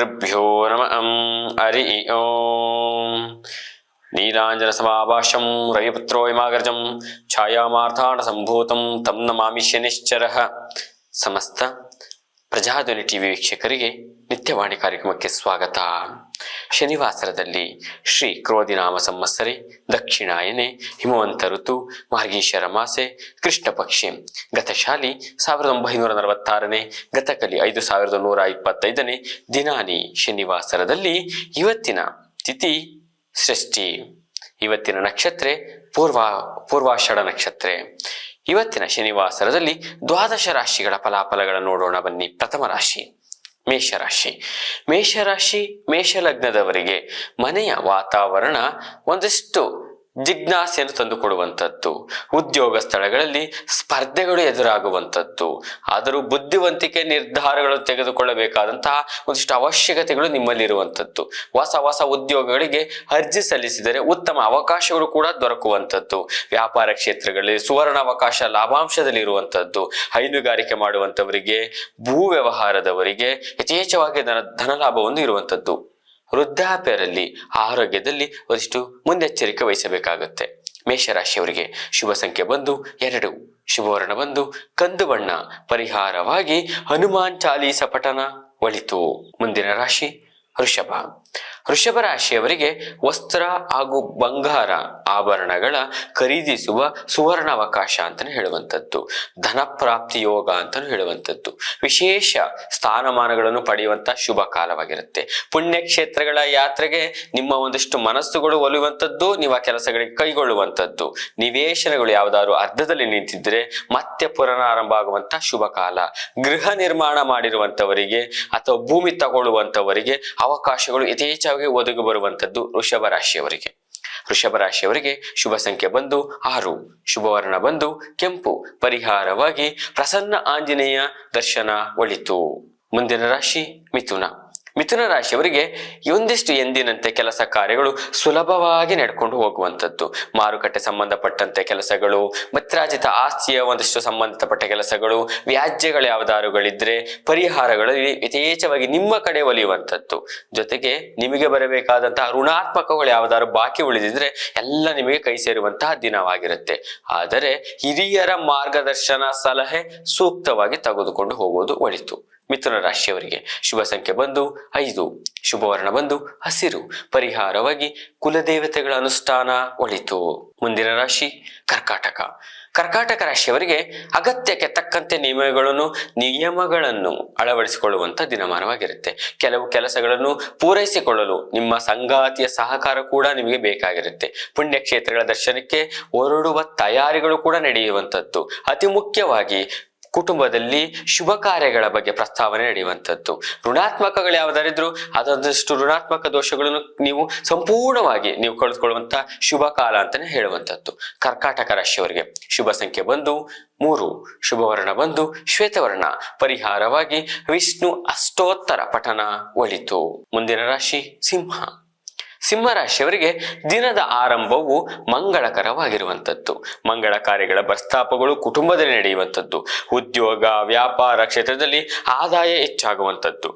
ಶ್ರೀಗುರುಭ್ಯೋ ನಮಃ. ಹರಿ ಓಂ. ನೀಲಾಂಜನ ಸಮಾಭಾಷಂ ರವಿಪುತ್ರೋ ಹಿಮಾಗರ್ಜಂ ಛಾಯಾಮಾರ್ಥಾಣ ಸಂಭೂತಂ ತಂ ನಮಾಮಿ ಶನಿಶ್ಚರಃ. ಸಮಸ್ತ ಪ್ರಜಾಧ್ವನಿ ಟಿವಿ ವೀಕ್ಷಕರಿಗೆ ನಿತ್ಯವಾಣಿ ಕಾರ್ಯಕ್ರಮಕ್ಕೆ ಸ್ವಾಗತ. ಶನಿವಾಸರದಲ್ಲಿ ಶ್ರೀ ಕ್ರೋಧಿನಾಮ ಸಂವತ್ಸರೆ ದಕ್ಷಿಣಾಯನೆ ಹಿಮವಂತ ಋತು ಮಾರ್ಗೀಶರ ಮಾಸೆ ಕೃಷ್ಣ ಪಕ್ಷೆ ಗತಶಾಲಿ 1946ನೇ ಗತಕಲಿ 5125ನೇ ದಿನಾನಿ ಶನಿವಾಸರದಲ್ಲಿ ಇವತ್ತಿನ ತಿಥಿ ಷಷ್ಠಿ. ಇವತ್ತಿನ ನಕ್ಷತ್ರ ಪೂರ್ವಾಷಾಢ ನಕ್ಷತ್ರ. ಇವತ್ತಿನ ಶನಿವಾಸರದಲ್ಲಿ ದ್ವಾದಶ ರಾಶಿಗಳ ಫಲಾಫಲಗಳನ್ನು ನೋಡೋಣ ಬನ್ನಿ. ಪ್ರಥಮ ರಾಶಿ ಮೇಷರಾಶಿ. ಮೇಷರಾಶಿ ಮೇಷಲಗ್ನದವರಿಗೆ ಮನೆಯ ವಾತಾವರಣ ಒಂದಷ್ಟು ಜಿಜ್ಞಾಸೆಯನ್ನು ತಂದುಕೊಡುವಂಥದ್ದು. ಉದ್ಯೋಗ ಸ್ಥಳಗಳಲ್ಲಿ ಸ್ಪರ್ಧೆಗಳು ಎದುರಾಗುವಂಥದ್ದು. ಆದರೂ ಬುದ್ಧಿವಂತಿಕೆ ನಿರ್ಧಾರಗಳು ತೆಗೆದುಕೊಳ್ಳಬೇಕಾದಂತಹ ಒಂದಿಷ್ಟು ಅವಶ್ಯಕತೆಗಳು ನಿಮ್ಮಲ್ಲಿರುವಂಥದ್ದು. ಹೊಸ ಉದ್ಯೋಗಗಳಿಗೆ ಅರ್ಜಿ ಸಲ್ಲಿಸಿದರೆ ಉತ್ತಮ ಅವಕಾಶಗಳು ಕೂಡ ದೊರಕುವಂಥದ್ದು. ವ್ಯಾಪಾರ ಕ್ಷೇತ್ರಗಳಲ್ಲಿ ಸುವರ್ಣ ಅವಕಾಶ ಲಾಭಾಂಶದಲ್ಲಿ ಇರುವಂಥದ್ದು. ಹೈನುಗಾರಿಕೆ ಮಾಡುವಂಥವರಿಗೆ, ಭೂ ವ್ಯವಹಾರದವರಿಗೆ ಯಥೇಚ್ಛವಾಗಿ ಧನಲಾಭವನ್ನು ಇರುವಂಥದ್ದು. ವೃದ್ಧಾಪ್ಯರಲ್ಲಿ ಆರೋಗ್ಯದಲ್ಲಿ ಒಂದಿಷ್ಟು ಮುನ್ನೆಚ್ಚರಿಕೆ ವಹಿಸಬೇಕಾಗುತ್ತೆ. ಮೇಷರಾಶಿಯವರಿಗೆ ಶುಭ ಸಂಖ್ಯೆ ಬಂದು 2, ಶುಭವರ್ಣ ಬಂದು ಕಂದು ಬಣ್ಣ. ಪರಿಹಾರವಾಗಿ ಹನುಮಾನ್ ಚಾಲೀಸ ಪಠನ ಒಳಿತು. ಮುಂದಿನ ರಾಶಿ ವೃಷಭ. ವೃಷಭ ರಾಶಿಯವರಿಗೆ ವಸ್ತ್ರ ಹಾಗೂ ಬಂಗಾರ ಆಭರಣಗಳ ಖರೀದಿಸುವ ಸುವರ್ಣ ಅವಕಾಶ ಅಂತಾನೆ ಹೇಳುವಂಥದ್ದು. ಧನ ಪ್ರಾಪ್ತಿ ಯೋಗ ಅಂತಾನು ಹೇಳುವಂಥದ್ದು. ವಿಶೇಷ ಸ್ಥಾನಮಾನಗಳನ್ನು ಪಡೆಯುವಂತ ಶುಭ ಕಾಲವಾಗಿರುತ್ತೆ. ಪುಣ್ಯಕ್ಷೇತ್ರಗಳ ಯಾತ್ರೆಗೆ ನಿಮ್ಮ ಒಂದಿಷ್ಟು ಮನಸ್ಸುಗಳು ಒಲಿಯುವಂಥದ್ದು. ನೀವು ಆ ಕೆಲಸಗಳಿಗೆ ಕೈಗೊಳ್ಳುವಂಥದ್ದು. ನಿವೇಶನಗಳು ಯಾವ್ದಾದ್ರು ಅರ್ಧದಲ್ಲಿ ನಿಂತಿದ್ರೆ ಮತ್ತೆ ಪುನರಾರಂಭ ಆಗುವಂತ ಶುಭ ಕಾಲ. ಗೃಹ ನಿರ್ಮಾಣ ಮಾಡಿರುವಂತವರಿಗೆ ಅಥವಾ ಭೂಮಿ ತಗೊಳ್ಳುವಂತವರಿಗೆ ಅವಕಾಶಗಳು ಯಥೇಚ್ಛವಾಗಿ ಒದಗಿ ಬರುವಂತದ್ದು ವೃಷಭ ರಾಶಿಯವರಿಗೆ. ವೃಷಭ ರಾಶಿಯವರಿಗೆ ಶುಭ ಸಂಖ್ಯೆ ಬಂದು 6, ಶುಭವರ್ಣ ಬಂದು ಕೆಂಪು. ಪರಿಹಾರವಾಗಿ ಪ್ರಸನ್ನ ಆಂಜನೇಯ ದರ್ಶನ ಒಳಿತು. ಮುಂದಿನ ರಾಶಿ ಮಿಥುನ. ಮಿಥುನ ರಾಶಿಯವರಿಗೆ ಒಂದಿಷ್ಟು ಎಂದಿನಂತೆ ಕೆಲಸ ಕಾರ್ಯಗಳು ಸುಲಭವಾಗಿ ನಡ್ಕೊಂಡು ಹೋಗುವಂಥದ್ದು. ಮಾರುಕಟ್ಟೆ ಸಂಬಂಧಪಟ್ಟಂತೆ ಕೆಲಸಗಳು, ಮಿತ್ರಾಜಿತ ಆಸ್ತಿಯ ಒಂದಿಷ್ಟು ಸಂಬಂಧಪಟ್ಟ ಕೆಲಸಗಳು, ವ್ಯಾಜ್ಯಗಳು ಯಾವ್ದಾರುಗಳಿದ್ರೆ ಪರಿಹಾರಗಳಲ್ಲಿ ಯಥೇಚ್ಛವಾಗಿ ನಿಮ್ಮ ಕಡೆ ಒಲಿಯುವಂಥದ್ದು. ಜೊತೆಗೆ ನಿಮಗೆ ಬರಬೇಕಾದಂತಹ ಋಣಾತ್ಮಕಗಳು ಯಾವ್ದಾದ್ರು ಬಾಕಿ ಉಳಿದಿದ್ರೆ ಎಲ್ಲ ನಿಮಗೆ ಕೈ ಸೇರುವಂತಹ ದಿನವಾಗಿರುತ್ತೆ. ಆದರೆ ಹಿರಿಯರ ಮಾರ್ಗದರ್ಶನ ಸಲಹೆ ಸೂಕ್ತವಾಗಿ ತೆಗೆದುಕೊಂಡು ಹೋಗುವುದು ಒಳಿತು. ಮಿಥುನ ರಾಶಿಯವರಿಗೆ ಶುಭ ಸಂಖ್ಯೆ ಬಂದು 5, ಶುಭವರ್ಣ ಬಂದು ಹಸಿರು. ಪರಿಹಾರವಾಗಿ ಕುಲದೇವತೆಗಳ ಅನುಷ್ಠಾನ ಒಳಿತು. ಮುಂದಿನ ರಾಶಿ ಕರ್ಕಾಟಕ. ಕರ್ಕಾಟಕ ರಾಶಿಯವರಿಗೆ ಅಗತ್ಯಕ್ಕೆ ತಕ್ಕಂತೆ ನಿಯಮಗಳನ್ನು ಅಳವಡಿಸಿಕೊಳ್ಳುವಂತ ದಿನಮಾನವಾಗಿರುತ್ತೆ. ಕೆಲವು ಕೆಲಸಗಳನ್ನು ಪೂರೈಸಿಕೊಳ್ಳಲು ನಿಮ್ಮ ಸಂಗಾತಿಯ ಸಹಕಾರ ಕೂಡ ನಿಮಗೆ ಬೇಕಾಗಿರುತ್ತೆ. ಪುಣ್ಯಕ್ಷೇತ್ರಗಳ ದರ್ಶನಕ್ಕೆ ಹೊರಡುವ ತಯಾರಿಗಳು ಕೂಡ ನಡೆಯುವಂಥದ್ದು. ಅತಿ ಮುಖ್ಯವಾಗಿ ಕುಟುಂಬದಲ್ಲಿ ಶುಭ ಕಾರ್ಯಗಳ ಬಗ್ಗೆ ಪ್ರಸ್ತಾವನೆ ನಡೆಯುವಂಥದ್ದು. ಋಣಾತ್ಮಕಗಳು ಯಾವ್ದಾರಿದ್ರು ಅದೊಂದಷ್ಟು ಋಣಾತ್ಮಕ ದೋಷಗಳನ್ನು ನೀವು ಸಂಪೂರ್ಣವಾಗಿ ಕಳೆದುಕೊಳ್ಳುವಂತ ಶುಭ ಕಾಲ ಅಂತಾನೆ ಹೇಳುವಂಥದ್ದು. ಕರ್ಕಾಟಕ ರಾಶಿಯವರಿಗೆ ಶುಭ ಸಂಖ್ಯೆ ಬಂದು 3, ಶುಭವರ್ಣ ಬಂದು ಶ್ವೇತವರ್ಣ. ಪರಿಹಾರವಾಗಿ ವಿಷ್ಣು ಅಷ್ಟೋತ್ತರ ಪಠನ ಒಳಿತು. ಮುಂದಿನ ರಾಶಿ ಸಿಂಹ. ಸಿಂಹ ರಾಶಿಯವರಿಗೆ ದಿನದ ಆರಂಭವು ಮಂಗಳಕರವಾಗಿರುವಂಥದ್ದು. ಮಂಗಳ ಕಾರ್ಯಗಳ ಪ್ರಸ್ತಾಪಗಳು ಕುಟುಂಬದಲ್ಲಿ ನಡೆಯುವಂಥದ್ದು. ಉದ್ಯೋಗ ವ್ಯಾಪಾರ ಕ್ಷೇತ್ರದಲ್ಲಿ ಆದಾಯ ಹೆಚ್ಚಾಗುವಂಥದ್ದು.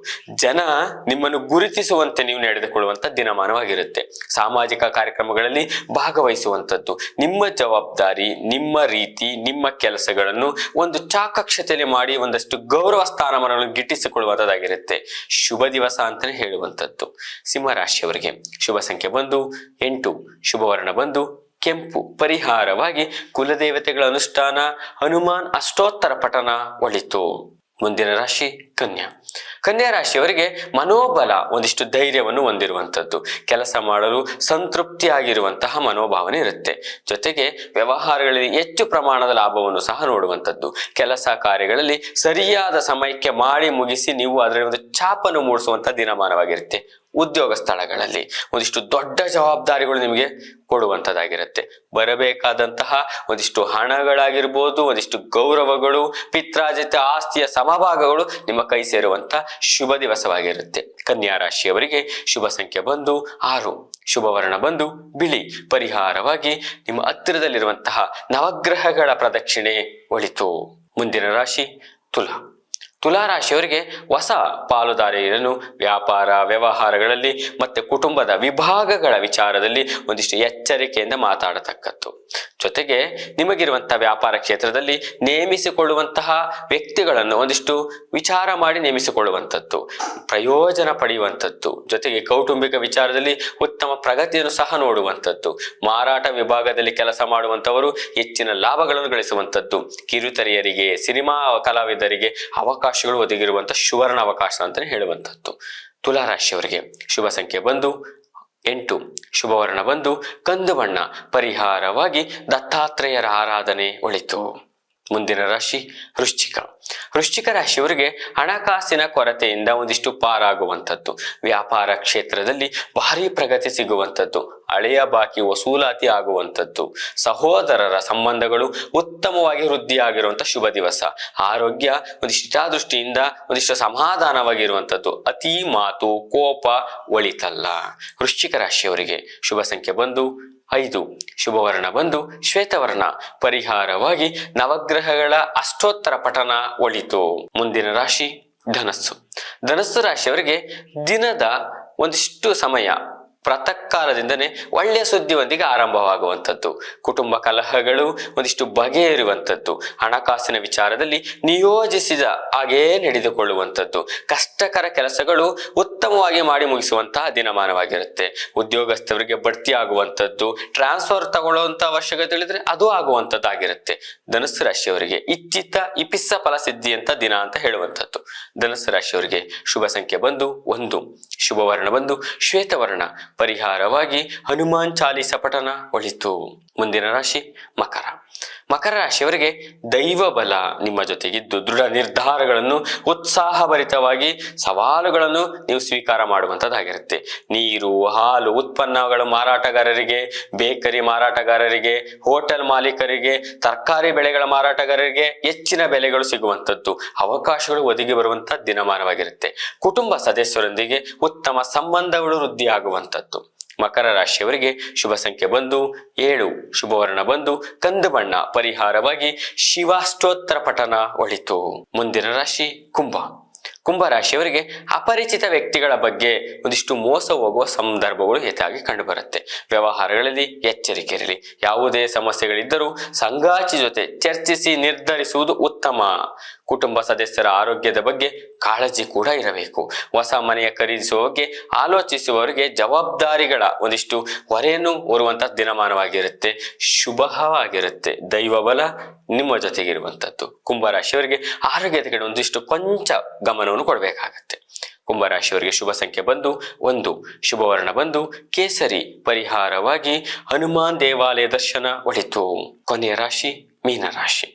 ಜನ ನಿಮ್ಮನ್ನು ಗುರುತಿಸುವಂತೆ ನೀವು ನಡೆದುಕೊಳ್ಳುವಂಥ ದಿನಮಾನವಾಗಿರುತ್ತೆ. ಸಾಮಾಜಿಕ ಕಾರ್ಯಕ್ರಮಗಳಲ್ಲಿ ಭಾಗವಹಿಸುವಂಥದ್ದು. ನಿಮ್ಮ ಜವಾಬ್ದಾರಿ, ನಿಮ್ಮ ರೀತಿ, ನಿಮ್ಮ ಕೆಲಸಗಳನ್ನು ಒಂದು ಚಾಕಕ್ಷತೆಯಲ್ಲಿ ಮಾಡಿ ಒಂದಷ್ಟು ಗೌರವ ಸ್ಥಾನಮಾನಗಳನ್ನು ಗಿಟ್ಟಿಸಿಕೊಳ್ಳುವಂಥದ್ದಾಗಿರುತ್ತೆ. ಶುಭ ದಿವಸ ಅಂತಾನೆ ಹೇಳುವಂಥದ್ದು. ಸಿಂಹ ರಾಶಿಯವರಿಗೆ ಶುಭ ಸಂಖ್ಯೆ ಬಂದು 8, ಶುಭವರ್ಣ ಬಂದು ಕೆಂಪು. ಪರಿಹಾರವಾಗಿ ಕುಲದೇವತೆಗಳ ಅನುಷ್ಠಾನ, ಹನುಮಾನ್ ಅಷ್ಟೋತ್ತರ ಪಠನ ಒಳಿತು. ಮುಂದಿನ ರಾಶಿ ಕನ್ಯಾ. ಕನ್ಯಾ ರಾಶಿಯವರಿಗೆ ಮನೋಬಲ, ಒಂದಿಷ್ಟು ಧೈರ್ಯವನ್ನು ಹೊಂದಿರುವಂಥದ್ದು. ಕೆಲಸ ಮಾಡಲು ಸಂತೃಪ್ತಿ ಆಗಿರುವಂತಹ ಮನೋಭಾವನೆ ಇರುತ್ತೆ. ಜೊತೆಗೆ ವ್ಯವಹಾರಗಳಲ್ಲಿ ಹೆಚ್ಚು ಪ್ರಮಾಣದ ಲಾಭವನ್ನು ಸಹ ನೋಡುವಂಥದ್ದು. ಕೆಲಸ ಕಾರ್ಯಗಳಲ್ಲಿ ಸರಿಯಾದ ಸಮಯಕ್ಕೆ ಮಾಡಿ ಮುಗಿಸಿ ನೀವು ಅದರ ಒಂದು ಛಾಪನ್ನು ಮೂಡಿಸುವಂತ ದಿನಮಾನವಾಗಿರುತ್ತೆ. ಉದ್ಯೋಗ ಸ್ಥಳಗಳಲ್ಲಿ ಒಂದಿಷ್ಟು ದೊಡ್ಡ ಜವಾಬ್ದಾರಿಗಳು ನಿಮಗೆ ಕೊಡುವಂಥದ್ದಾಗಿರುತ್ತೆ. ಬರಬೇಕಾದಂತಹ ಒಂದಿಷ್ಟು ಹಣಗಳಾಗಿರ್ಬೋದು, ಒಂದಿಷ್ಟು ಗೌರವಗಳು, ಪಿತ್ರಾರ್ಜಿತ ಆಸ್ತಿಯ ಸಮಭಾಗಗಳು ನಿಮ್ಮ ಕೈ ಸೇರುವಂತ ಶುಭ ದಿವಸವಾಗಿರುತ್ತೆ. ಕನ್ಯಾ ರಾಶಿಯವರಿಗೆ ಶುಭ ಸಂಖ್ಯೆ ಬಂದು 6, ಶುಭವರ್ಣ ಬಂದು ಬಿಳಿ. ಪರಿಹಾರವಾಗಿ ನಿಮ್ಮ ಹತ್ತಿರದಲ್ಲಿರುವಂತಹ ನವಗ್ರಹಗಳ ಪ್ರದಕ್ಷಿಣೆ ಒಳಿತು. ಮುಂದಿನ ರಾಶಿ ತುಲಾ. ತುಲಾರಾಶಿಯವರಿಗೆ ಹೊಸ ಪಾಲುದಾರಿಯನ್ನು ವ್ಯಾಪಾರ ವ್ಯವಹಾರಗಳಲ್ಲಿ ಮತ್ತೆ ಕುಟುಂಬದ ವಿಭಾಗಗಳ ವಿಚಾರದಲ್ಲಿ ಒಂದಿಷ್ಟು ಎಚ್ಚರಿಕೆಯಿಂದ ಮಾತಾಡತಕ್ಕದ್ದು. ಜೊತೆಗೆ ನಿಮಗಿರುವಂತಹ ವ್ಯಾಪಾರ ಕ್ಷೇತ್ರದಲ್ಲಿ ನೇಮಿಸಿಕೊಳ್ಳುವಂತಹ ವ್ಯಕ್ತಿಗಳನ್ನು ಒಂದಿಷ್ಟು ವಿಚಾರ ಮಾಡಿ ನೇಮಿಸಿಕೊಳ್ಳುವಂಥದ್ದು, ಪ್ರಯೋಜನ ಪಡೆಯುವಂಥದ್ದು. ಜೊತೆಗೆ ಕೌಟುಂಬಿಕ ವಿಚಾರದಲ್ಲಿ ಉತ್ತಮ ಪ್ರಗತಿಯನ್ನು ಸಹ ನೋಡುವಂಥದ್ದು. ಮಾರಾಟ ವಿಭಾಗದಲ್ಲಿ ಕೆಲಸ ಮಾಡುವಂಥವರು ಹೆಚ್ಚಿನ ಲಾಭಗಳನ್ನು ಗಳಿಸುವಂಥದ್ದು. ಕಿರುತೆರೆಯರಿಗೆ, ಸಿನಿಮಾ ಕಲಾವಿದರಿಗೆ ಅವಕಾಶಗಳು ಒದಗಿರುವಂಥ ಸುವರ್ಣ ಅವಕಾಶ ಅಂತಾನೆ ಹೇಳುವಂಥದ್ದು. ತುಲಾರಾಶಿಯವರಿಗೆ ಶುಭ ಸಂಖ್ಯೆ ಬಂದು 8, ಶುಭವರ್ಣ ಬಂದು ಕಂದು ಬಣ್ಣ. ಪರಿಹಾರವಾಗಿ ದತ್ತಾತ್ರೇಯರ ಆರಾಧನೆ ಒಳಿತು. ಮುಂದಿನ ರಾಶಿ ವೃಶ್ಚಿಕ. ವೃಶ್ಚಿಕ ರಾಶಿಯವರಿಗೆ ಹಣಕಾಸಿನ ಕೊರತೆಯಿಂದ ಒಂದಿಷ್ಟು ಪಾರಾಗುವಂಥದ್ದು. ವ್ಯಾಪಾರ ಕ್ಷೇತ್ರದಲ್ಲಿ ಭಾರಿ ಪ್ರಗತಿ ಸಿಗುವಂಥದ್ದು. ಹಳೆಯ ಬಾಕಿ ವಸೂಲಾತಿ ಆಗುವಂಥದ್ದು. ಸಹೋದರರ ಸಂಬಂಧಗಳು ಉತ್ತಮವಾಗಿ ವೃದ್ಧಿಯಾಗಿರುವಂಥ ಶುಭ ದಿವಸ. ಆರೋಗ್ಯ ಒಂದಿಷ್ಟು ಹಿತದೃಷ್ಟಿಯಿಂದ ಒಂದಿಷ್ಟು ಸಮಾಧಾನವಾಗಿರುವಂಥದ್ದು. ಅತಿ ಮಾತು ಕೋಪ ಒಳಿತಲ್ಲ. ವೃಶ್ಚಿಕ ರಾಶಿಯವರಿಗೆ ಶುಭ ಸಂಖ್ಯೆ ಬಂದು 5, ಶುಭವರ್ಣ ಬಂದು ಶ್ವೇತವರ್ಣ. ಪರಿಹಾರವಾಗಿ ನವಗ್ರಹಗಳ ಅಷ್ಟೋತ್ತರ ಪಠನ ಒಳಿತು. ಮುಂದಿನ ರಾಶಿ ಧನಸ್ಸು. ಧನಸ್ಸು ರಾಶಿಯವರಿಗೆ ದಿನದ ಒಂದಿಷ್ಟು ಸಮಯ ಪ್ರಾತಃಕಾಲದಿಂದನೇ ಒಳ್ಳೆಯ ಸುದ್ದಿಯೊಂದಿಗೆ ಆರಂಭವಾಗುವಂಥದ್ದು. ಕುಟುಂಬ ಕಲಹಗಳು ಒಂದಿಷ್ಟು ಬಗೆಹರಿಯುವಂಥದ್ದು. ಹಣಕಾಸಿನ ವಿಚಾರದಲ್ಲಿ ನಿಯೋಜಿಸಿದ ಹಾಗೇ ನಡೆದುಕೊಳ್ಳುವಂಥದ್ದು. ಕಷ್ಟಕರ ಕೆಲಸಗಳು ಉತ್ತಮವಾಗಿ ಮಾಡಿ ಮುಗಿಸುವಂತಹ ದಿನಮಾನವಾಗಿರುತ್ತೆ. ಉದ್ಯೋಗಸ್ಥರಿಗೆ ಬಡ್ತಿ ಆಗುವಂಥದ್ದು, ಟ್ರಾನ್ಸ್ಫರ್ ತಗೊಳ್ಳುವಂಥ ಅವಶ್ಯಕತೆ ಹೇಳಿದ್ರೆ ಅದು ಆಗುವಂಥದ್ದಾಗಿರುತ್ತೆ. ಧನುಸ್ಸು ರಾಶಿಯವರಿಗೆ ಇಪಿಸ್ಸ ಫಲಸಿದ್ಧಿ ಅಂತ ದಿನ ಅಂತ ಹೇಳುವಂಥದ್ದು. ಧನುಸ್ಸು ರಾಶಿಯವರಿಗೆ ಶುಭ ಸಂಖ್ಯೆ ಬಂದು 1, ಶುಭವರ್ಣ ಬಂದು ಶ್ವೇತವರ್ಣ. ಪರಿಹಾರವಾಗಿ ಹನುಮಾನ್ ಚಾಲೀಸ ಪಠನ ಒಳಿತು. ಮುಂದಿನ ರಾಶಿ ಮಕರ. ಮಕರ ರಾಶಿಯವರಿಗೆ ದೈವ ಬಲ ನಿಮ್ಮ ಜೊತೆಗಿದ್ದು ದೃಢ ನಿರ್ಧಾರಗಳನ್ನು ಉತ್ಸಾಹಭರಿತವಾಗಿ ಸವಾಲುಗಳನ್ನು ನೀವು ಸ್ವೀಕಾರ ಮಾಡುವಂಥದ್ದಾಗಿರುತ್ತೆ. ನೀರು, ಹಾಲು ಉತ್ಪನ್ನಗಳ ಮಾರಾಟಗಾರರಿಗೆ, ಬೇಕರಿ ಮಾರಾಟಗಾರರಿಗೆ, ಹೋಟೆಲ್ ಮಾಲೀಕರಿಗೆ, ತರಕಾರಿ ಬೆಳೆಗಳ ಮಾರಾಟಗಾರರಿಗೆ ಹೆಚ್ಚಿನ ಬೆಲೆಗಳು ಸಿಗುವಂಥದ್ದು, ಅವಕಾಶಗಳು ಒದಗಿ ಬರುವಂತಹ ದಿನಮಾನವಾಗಿರುತ್ತೆ. ಕುಟುಂಬ ಸದಸ್ಯರೊಂದಿಗೆ ಉತ್ತಮ ಸಂಬಂಧಗಳು ವೃದ್ಧಿಯಾಗುವಂಥದ್ದು. ಮಕರ ರಾಶಿಯವರಿಗೆ ಶುಭ ಸಂಖ್ಯೆ ಬಂದು 7, ಶುಭವರ್ಣ ಬಂದು ಕಂದು ಬಣ್ಣ. ಪರಿಹಾರವಾಗಿ ಶಿವಾಷ್ಟೋತ್ತರ ಪಠನ ಒಳಿತು. ಮುಂದಿನ ರಾಶಿ ಕುಂಭ. ಕುಂಭ ರಾಶಿಯವರಿಗೆ ಅಪರಿಚಿತ ವ್ಯಕ್ತಿಗಳ ಬಗ್ಗೆ ಒಂದಿಷ್ಟು ಮೋಸ ಹೋಗುವ ಸಂದರ್ಭಗಳು ಹೆಚ್ಚಾಗಿ ಕಂಡುಬರುತ್ತೆ. ವ್ಯವಹಾರಗಳಲ್ಲಿ ಎಚ್ಚರಿಕೆ ಇರಲಿ. ಯಾವುದೇ ಸಮಸ್ಯೆಗಳಿದ್ದರೂ ಸಂಗಾತಿ ಜೊತೆ ಚರ್ಚಿಸಿ ನಿರ್ಧರಿಸುವುದು ಉತ್ತಮ. ಕುಟುಂಬ ಸದಸ್ಯರ ಆರೋಗ್ಯದ ಬಗ್ಗೆ ಕಾಳಜಿ ಕೂಡ ಇರಬೇಕು. ಹೊಸ ಮನೆಯ ಖರೀದಿಸುವ ಬಗ್ಗೆ ಆಲೋಚಿಸುವವರಿಗೆ ಜವಾಬ್ದಾರಿಗಳ ಒಂದಿಷ್ಟು ಹೊರೆಯನ್ನು ಹೊರುವಂತಹ ದಿನಮಾನವಾಗಿರುತ್ತೆ. ಶುಭವಾಗಿರುತ್ತೆ. ದೈವ ಬಲ ನಿಮ್ಮ ಜೊತೆಗಿರುವಂಥದ್ದು. ಕುಂಭರಾಶಿಯವರಿಗೆ ಆರೋಗ್ಯದ ಕಡೆ ಒಂದಿಷ್ಟು ಕೊಂಚ ಗಮನವನ್ನು ಕೊಡಬೇಕಾಗತ್ತೆ. ಕುಂಭರಾಶಿಯವರಿಗೆ ಶುಭ ಸಂಖ್ಯೆ ಬಂದು 1, ಶುಭವರ್ಣ ಬಂದು ಕೇಸರಿ. ಪರಿಹಾರವಾಗಿ ಹನುಮಾನ್ ದೇವಾಲಯ ದರ್ಶನ ಒಳಿತು. ಕೊನೆಯ ರಾಶಿ ಮೀನರಾಶಿ.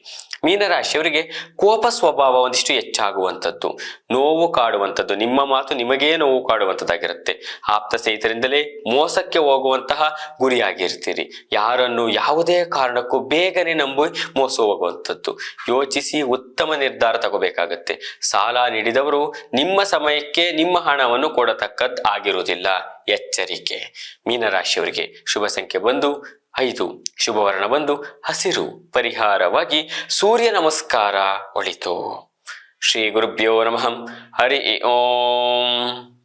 ಮೀನರಾಶಿಯವರಿಗೆ ಕೋಪ ಸ್ವಭಾವ ಒಂದಿಷ್ಟು ಹೆಚ್ಚಾಗುವಂಥದ್ದು, ನೋವು ಕಾಡುವಂಥದ್ದು. ನಿಮ್ಮ ಮಾತು ನಿಮಗೇ ನೋವು ಕಾಡುವಂಥದ್ದಾಗಿರುತ್ತೆ. ಆಪ್ತ ಸ್ನೇಹಿತರಿಂದಲೇ ಮೋಸಕ್ಕೆ ಹೋಗುವಂತಹ ಗುರಿಯಾಗಿರ್ತೀರಿ. ಯಾರನ್ನು ಯಾವುದೇ ಕಾರಣಕ್ಕೂ ಬೇಗನೆ ನಂಬಿ ಮೋಸ ಹೋಗುವಂಥದ್ದು. ಯೋಚಿಸಿ ಉತ್ತಮ ನಿರ್ಧಾರ ತಗೋಬೇಕಾಗತ್ತೆ. ಸಾಲ ನೀಡಿದವರು ನಿಮ್ಮ ಸಮಯಕ್ಕೆ ನಿಮ್ಮ ಹಣವನ್ನು ಕೊಡತಕ್ಕದ್ದು ಆಗಿರುವುದಿಲ್ಲ. ಎಚ್ಚರಿಕೆ. ಮೀನರಾಶಿಯವರಿಗೆ ಶುಭ ಸಂಖ್ಯೆ ಬಂದು 5, ಶುಭವರ್ಣ ಬಂದು ಹಸಿರು. ಪರಿಹಾರವಾಗಿ ಸೂರ್ಯ ನಮಸ್ಕಾರ ಒಳಿತು. ಶ್ರೀ ಗುರುಭ್ಯೋ ನಮಃ. ಹರಿ ಓಂ.